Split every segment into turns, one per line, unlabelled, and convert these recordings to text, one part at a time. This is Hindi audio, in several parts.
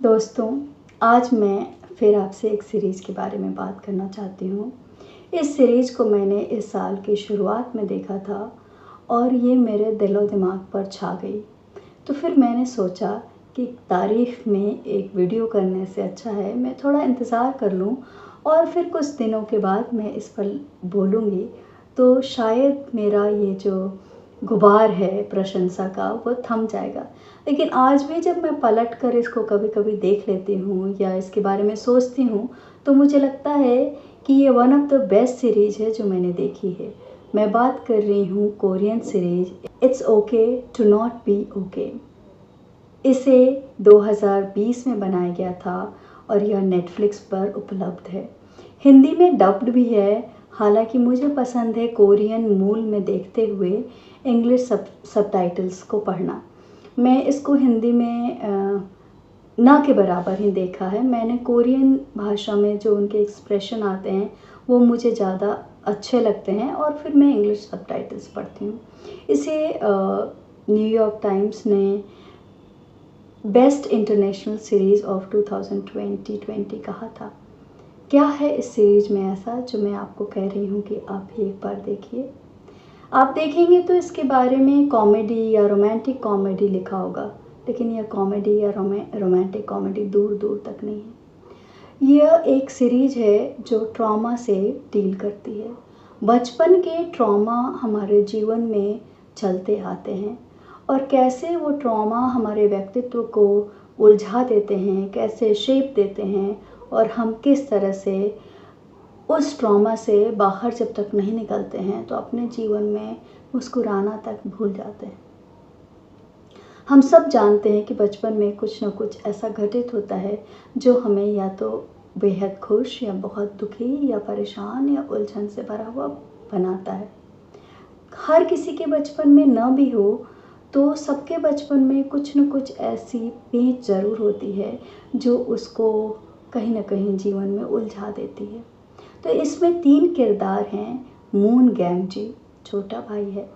दोस्तों, आज मैं फिर आपसे एक सीरीज़ के बारे में बात करना चाहती हूँ। इस सीरीज़ को मैंने इस साल की शुरुआत में देखा था और ये मेरे दिलो-दिमाग पर छा गई। तो फिर मैंने सोचा कि तारीफ़ में एक वीडियो करने से अच्छा है मैं थोड़ा इंतज़ार कर लूँ और फिर कुछ दिनों के बाद मैं इस पर बोलूँगी, तो शायद मेरा ये जो गुबार है प्रशंसा का वो थम जाएगा। लेकिन आज भी जब मैं पलट कर इसको कभी-कभी देख लेती हूँ या इसके बारे में सोचती हूँ, तो मुझे लगता है कि ये one of the best series है जो मैंने देखी है। मैं बात कर रही हूँ Korean series it's okay to not be okay. इसे 2020 में बनाया गया था और यह नेटफ्लिक्स पर उपलब्ध है। हिंदी में डब्ड भी है, हालाँकि मुझे पसंद है कोरियन मूल में देखते हुए इंग्लिश सबटाइटल्स को पढ़ना। मैं इसको हिंदी में ना के बराबर ही देखा है। मैंने कोरियन भाषा में जो उनके एक्सप्रेशन आते हैं वो मुझे ज़्यादा अच्छे लगते हैं और फिर मैं इंग्लिश सबटाइटल्स पढ़ती हूँ। इसे न्यूयॉर्क टाइम्स ने बेस्ट इंटरनेशनल सीरीज़ ऑफ 2020 कहा था। क्या है इस सीरीज़ में ऐसा जो मैं आपको कह रही हूँ कि आप भी एक बार देखिए। आप देखेंगे तो इसके बारे में कॉमेडी या रोमांटिक कॉमेडी लिखा होगा, लेकिन यह कॉमेडी या रोमांटिक कॉमेडी दूर-दूर तक नहीं है। यह एक सीरीज़ है जो ट्रॉमा से डील करती है। बचपन के ट्रॉमा हमारे जीवन में चलते आते हैं और कैसे वो ट्रॉमा हमारे व्यक्तित्व को उलझा देते हैं, कैसे शेप देते हैं और हम किस तरह से उस ट्रॉमा से बाहर जब तक नहीं निकलते हैं तो अपने जीवन में मुस्कुराना तक भूल जाते हैं। हम सब जानते हैं कि बचपन में कुछ न कुछ ऐसा घटित होता है जो हमें या तो बेहद खुश या बहुत दुखी या परेशान या उलझन से भरा हुआ बनाता है। हर किसी के बचपन में न भी हो तो सबके बचपन में कुछ न कुछ ऐसी पेंच ज़रूर होती है जो उसको कहीं न कहीं जीवन में उलझा देती है। तो इसमें 3 किरदार हैं। मून गैंग-जी छोटा भाई है,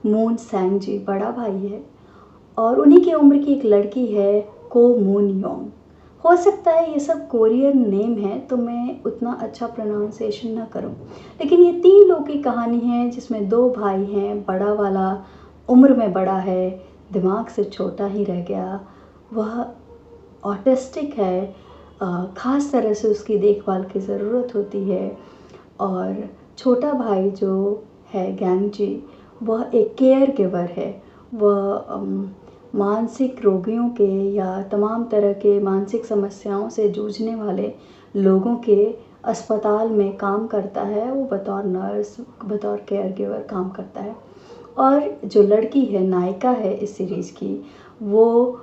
मून सैंग-जी बड़ा भाई है और उन्हीं की उम्र की एक लड़की है को मून योंग। हो सकता है ये सब कोरियन नेम है तो मैं उतना अच्छा प्रोनाउंसिएशन ना करूं, लेकिन ये 3 लोग की कहानी है जिसमें 2 भाई हैं। बड़ा वाला उम्र में बड़ा है, दिमाग से छोटा ही रह गया, वह ऑटिस्टिक है, ख़ास तरह से उसकी देखभाल की ज़रूरत होती है। और छोटा भाई जो है गैंग-जी वह एक केयर गिवर है। वह मानसिक रोगियों के या तमाम तरह के मानसिक समस्याओं से जूझने वाले लोगों के अस्पताल में काम करता है। वो बतौर नर्स, बतौर केयर गिवर काम करता है। और जो लड़की है, नायिका है इस सीरीज़ की, वो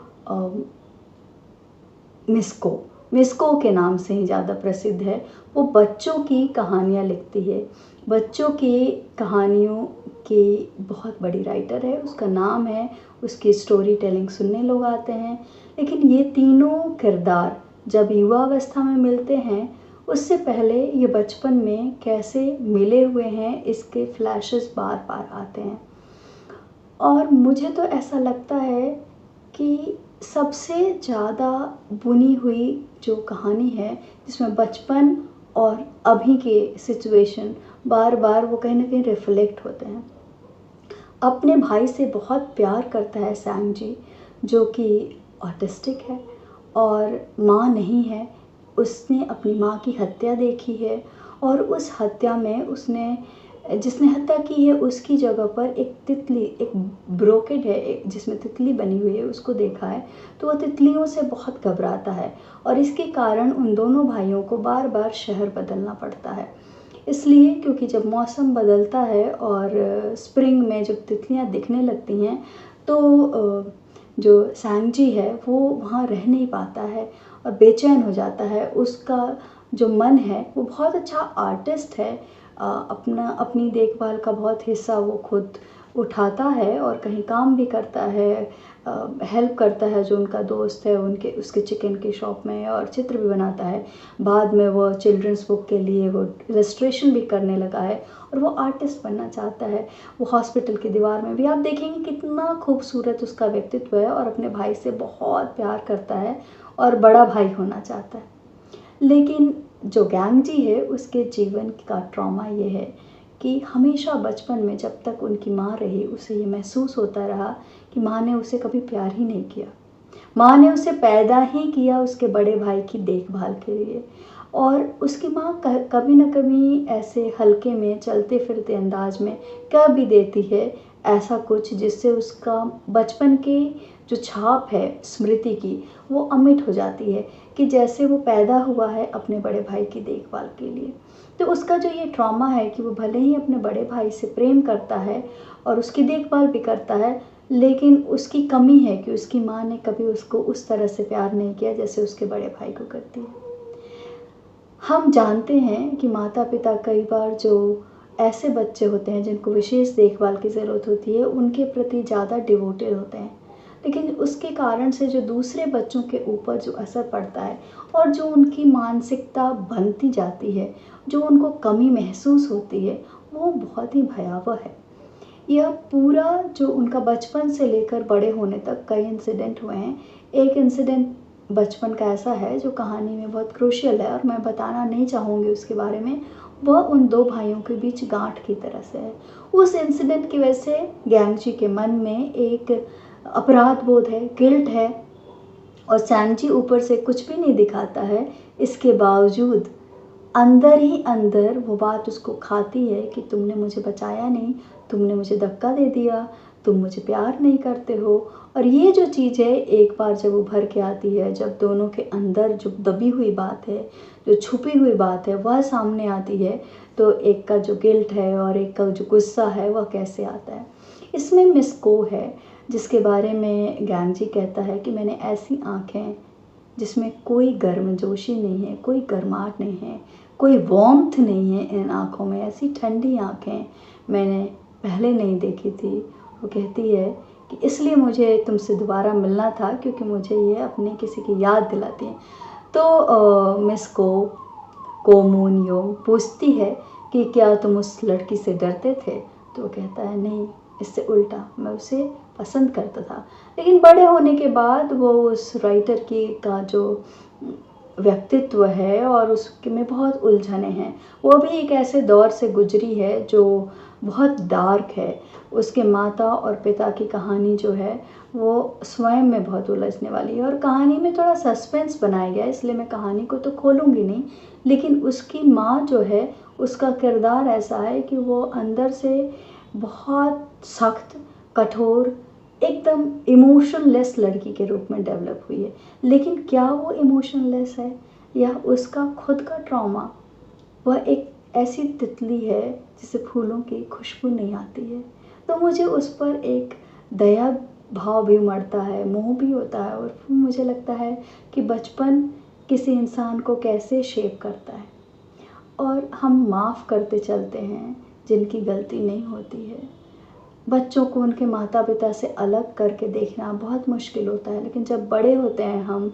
मिस्को के नाम से ही ज़्यादा प्रसिद्ध है। वो बच्चों की कहानियाँ लिखती है, बच्चों की कहानियों की बहुत बड़ी राइटर है। उसका नाम है, उसकी स्टोरी टेलिंग सुनने लोग आते हैं। लेकिन ये तीनों किरदार जब युवावस्था में मिलते हैं, उससे पहले ये बचपन में कैसे मिले हुए हैं इसके फ्लैशेस बार-बार आते हैं। और मुझे तो ऐसा लगता है कि सबसे ज़्यादा बुनी हुई जो कहानी है जिसमें बचपन और अभी के सिचुएशन बार-बार वो कहीं न कहीं रिफ्लेक्ट होते हैं। अपने भाई से बहुत प्यार करता है सैंग-जी जो कि ऑटिस्टिक है और माँ नहीं है। उसने अपनी माँ की हत्या देखी है और उस हत्या में जिसने हत्या की है उसकी जगह पर एक तितली, एक ब्रोकेड है जिसमें तितली बनी हुई है, उसको देखा है। तो वो तितलियों से बहुत घबराता है और इसके कारण उन दोनों भाइयों को बार-बार शहर बदलना पड़ता है। इसलिए क्योंकि जब मौसम बदलता है और स्प्रिंग में जब तितलियाँ दिखने लगती हैं तो जो सैंग-जी है वो वहाँ रह नहीं पाता है और बेचैन हो जाता है। उसका जो मन है वो बहुत अच्छा आर्टिस्ट है। अपनी देखभाल का बहुत हिस्सा वो खुद उठाता है और कहीं काम भी करता है, हेल्प करता है जो उनका दोस्त है उसके चिकन की शॉप में, और चित्र भी बनाता है। बाद में वो चिल्ड्रंस बुक के लिए वो इलस्ट्रेशन भी करने लगा है और वो आर्टिस्ट बनना चाहता है। वो हॉस्पिटल की दीवार में भी आप देखेंगे कितना खूबसूरत उसका व्यक्तित्व है, और अपने भाई से बहुत प्यार करता है और बड़ा भाई होना चाहता है। लेकिन जो गैंगजी है उसके जीवन का ट्रॉमा ये है कि हमेशा बचपन में जब तक उनकी माँ रही उसे ये महसूस होता रहा कि माँ ने उसे कभी प्यार ही नहीं किया। माँ ने उसे पैदा ही किया उसके बड़े भाई की देखभाल के लिए, और उसकी माँ कभी न कभी ऐसे हल्के में चलते फिरते अंदाज में कह भी देती है ऐसा कुछ जिससे उसका बचपन की जो छाप है स्मृति की वो अमिट हो जाती है, कि जैसे वो पैदा हुआ है अपने बड़े भाई की देखभाल के लिए। तो उसका जो ये ट्रॉमा है कि वो भले ही अपने बड़े भाई से प्रेम करता है और उसकी देखभाल भी करता है, लेकिन उसकी कमी है कि उसकी माँ ने कभी उसको उस तरह से प्यार नहीं किया जैसे उसके बड़े भाई को करती है। हम जानते हैं कि माता पिता कई बार जो ऐसे बच्चे होते हैं जिनको विशेष देखभाल की ज़रूरत होती है उनके प्रति ज़्यादा डिवोटेड होते हैं, लेकिन उसके कारण से जो दूसरे बच्चों के ऊपर जो असर पड़ता है और जो उनकी मानसिकता बनती जाती है, जो उनको कमी महसूस होती है, वो बहुत ही भयावह है। यह पूरा जो उनका बचपन से लेकर बड़े होने तक कई इंसिडेंट हुए हैं। एक इंसिडेंट बचपन का ऐसा है जो कहानी में बहुत क्रूशियल है और मैं बताना नहीं चाहूँगी उसके बारे में। वह उन दो भाइयों के बीच गांठ की तरह से है। उस इंसिडेंट की वजह से गैंगजी के मन में एक अपराध बोध है, गिल्ट है, और सैंजी ऊपर से कुछ भी नहीं दिखाता है, इसके बावजूद अंदर ही अंदर वो बात उसको खाती है कि तुमने मुझे बचाया नहीं, तुमने मुझे धक्का दे दिया, तुम मुझे प्यार नहीं करते हो। और ये जो चीज़ है एक बार जब उभर के आती है, जब दोनों के अंदर जो दबी हुई बात है, जो छुपी हुई बात है वह सामने आती है, तो एक का जो गिल्ट है और एक का जो गुस्सा है वह कैसे आता है। इसमें मिस को है जिसके बारे में गैंगजी कहता है कि मैंने ऐसी आँखें जिसमें कोई गर्मजोशी नहीं है, कोई गर्माहट नहीं है, कोई वार्मथ नहीं है इन आँखों में, ऐसी ठंडी आँखें मैंने पहले नहीं देखी थी। वो कहती है कि इसलिए मुझे तुमसे दोबारा मिलना था क्योंकि मुझे ये अपने किसी की याद दिलाती है। तो मिस को मून योंग पूछती है कि क्या तुम उस लड़की से डरते थे? तो वो कहता है नहीं, इससे उल्टा मैं उसे पसंद करता था। लेकिन बड़े होने के बाद वो उस राइटर की का जो व्यक्तित्व है और उसके में बहुत उलझने हैं। वो भी एक ऐसे दौर से गुजरी है जो बहुत डार्क है। उसके माता और पिता की कहानी जो है वो स्वयं में बहुत उलझने वाली है, और कहानी में थोड़ा सस्पेंस बनाया गया है, इसलिए मैं कहानी को तो खोलूँगी नहीं। लेकिन उसकी माँ जो है उसका किरदार ऐसा है कि वो अंदर से बहुत सख्त, कठोर, एकदम इमोशनलेस लड़की के रूप में डेवलप हुई है। लेकिन क्या वो इमोशनलेस है या उसका खुद का ट्रॉमा? वह एक ऐसी तितली है जिसे फूलों की खुशबू नहीं आती है। तो मुझे उस पर एक दया भाव भी उमड़ता है, मोह भी होता है, और फिर मुझे लगता है कि बचपन किसी इंसान को कैसे शेप करता है, और हम माफ़ करते चलते हैं जिनकी गलती नहीं होती है। बच्चों को उनके माता पिता से अलग करके देखना बहुत मुश्किल होता है, लेकिन जब बड़े होते हैं हम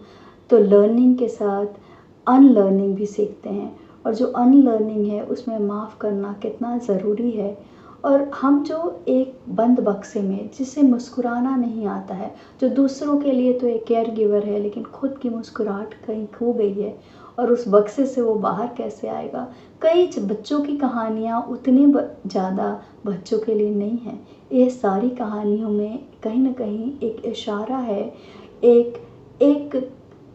तो लर्निंग के साथ अनलर्निंग भी सीखते हैं, और जो अनलर्निंग है उसमें माफ़ करना कितना ज़रूरी है। और हम जो एक बंद बक्से में जिसे मुस्कुराना नहीं आता है, जो दूसरों के लिए तो एक केयर गिवर है लेकिन खुद की मुस्कुराहट कहीं खो गई है, और उस बक्से से वो बाहर कैसे आएगा। कई बच्चों की कहानियाँ उतनी ज़्यादा बच्चों के लिए नहीं हैं। ये सारी कहानियों में कहीं न कहीं एक इशारा है, एक एक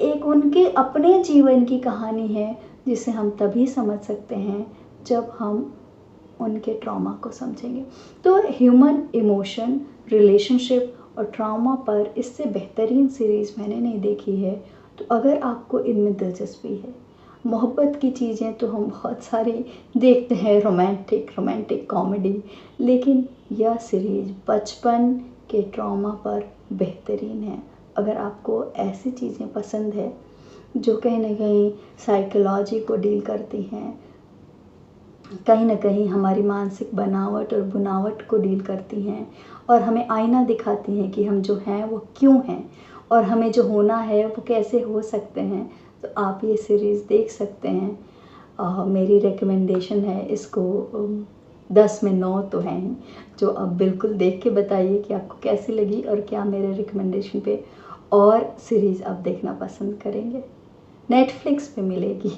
एक उनके अपने जीवन की कहानी है जिसे हम तभी समझ सकते हैं जब हम उनके ट्रॉमा को समझेंगे। तो ह्यूमन इमोशन, रिलेशनशिप और ट्रॉमा पर इससे बेहतरीन सीरीज़ मैंने नहीं देखी है। तो अगर आपको इनमें दिलचस्पी है, मोहब्बत की चीज़ें तो हम बहुत सारी देखते हैं, रोमांटिक कॉमेडी, लेकिन यह सीरीज़ बचपन के ट्रॉमा पर बेहतरीन है। अगर आपको ऐसी चीज़ें पसंद है जो कहीं न कहीं साइकोलॉजी को डील करती हैं, कहीं न कहीं हमारी मानसिक बनावट और बुनावट को डील करती हैं और हमें आईना दिखाती हैं कि हम जो हैं वो क्यों हैं और हमें जो होना है वो कैसे हो सकते हैं। तो आप ये सीरीज़ देख सकते हैं। मेरी रिकमेंडेशन है इसको 10 में 9 तो हैं ही, जो आप बिल्कुल देख के बताइए कि आपको कैसी लगी और क्या मेरे रिकमेंडेशन पे और सीरीज़ आप देखना पसंद करेंगे। नेटफ्लिक्स पे मिलेगी।